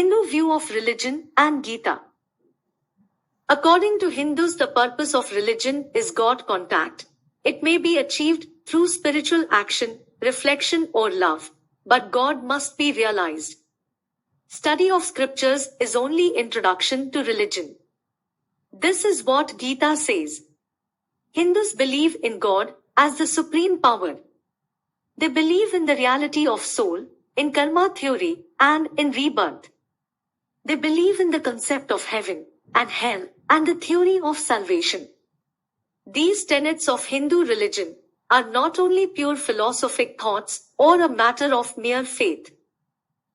Hindu view of religion and Gita. According to Hindus, the purpose of religion is God contact. It may be achieved through spiritual action, reflection, or love, but God must be realized. Study of scriptures is only introduction to religion. This is what Gita says. Hindus believe in God as the supreme power. They believe in the reality of soul, in karma theory, and in rebirth. They believe in the concept of heaven and hell and the theory of salvation. These tenets of Hindu religion are not only pure philosophic thoughts or a matter of mere faith.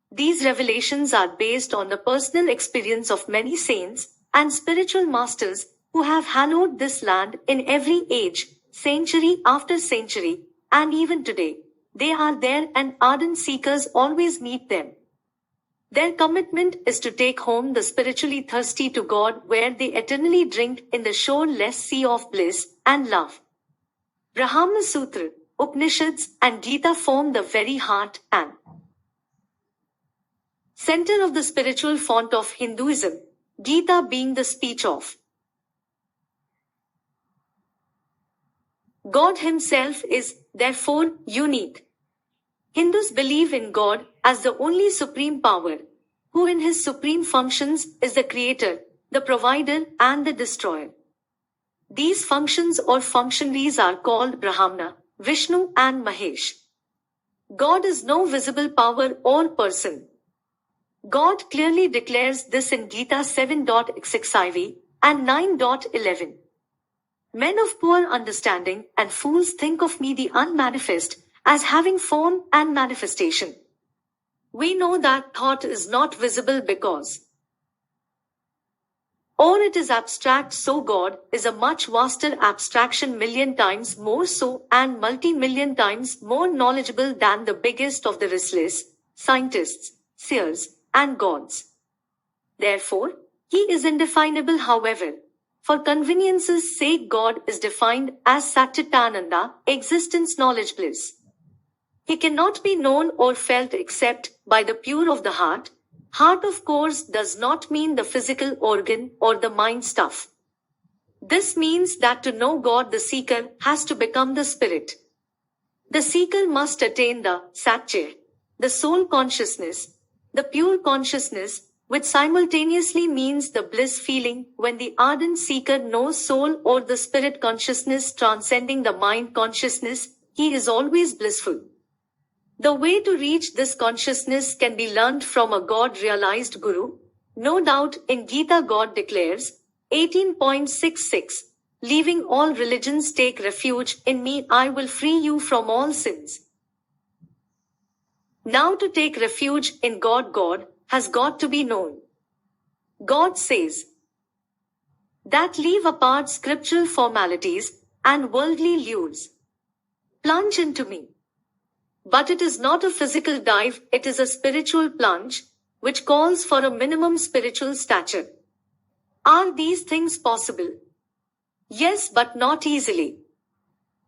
These revelations are based on the personal experience of many saints and spiritual masters who have hallowed this land in every age, century after century, and even today. They are there and ardent seekers always meet them. Their commitment is to take home the spiritually thirsty to God where they eternally drink in the shoreless sea of bliss and love. Brahma Sutra, Upanishads and Gita form the very heart and center of the spiritual font of Hinduism, Gita being the speech of God Himself is, therefore, unique. Hindus believe in God as the only supreme power, who in His supreme functions is the creator, the provider, and the destroyer. These functions or functionaries are called Brahmana, Vishnu, and Mahesh. God is no visible power or person. God clearly declares this in Gita 7.6iv and 9.11. Men of poor understanding and fools think of me the unmanifest as having form and manifestation. We know that thought is not visible because or it is abstract, so God is a much vaster abstraction, million times more so and multi-million times more knowledgeable than the biggest of the restless scientists, seers, and gods. Therefore, He is indefinable. However, for convenience's sake, God is defined as Satchitananda, existence, knowledge, bliss. He cannot be known or felt except by the pure of the heart. Heart, of course, does not mean the physical organ or the mind stuff. This means that to know God, the seeker has to become the spirit. The seeker must attain the Satchya, the soul consciousness, the pure consciousness, which simultaneously means the bliss feeling. When the ardent seeker knows soul or the spirit consciousness transcending the mind consciousness, he is always blissful. The way to reach this consciousness can be learned from a God-realized Guru. No doubt in Gita God declares, 18.66, leaving all religions, take refuge in me, I will free you from all sins. Now to take refuge in God, God has got to be known. God says that leave apart scriptural formalities and worldly lures. Plunge into me. But it is not a physical dive, it is a spiritual plunge, which calls for a minimum spiritual stature. Are these things possible? Yes, but not easily.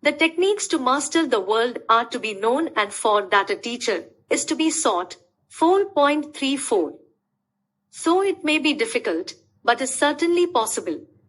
The techniques to master the world are to be known, and for that a teacher is to be sought. 4.34. So it may be difficult, but is certainly possible.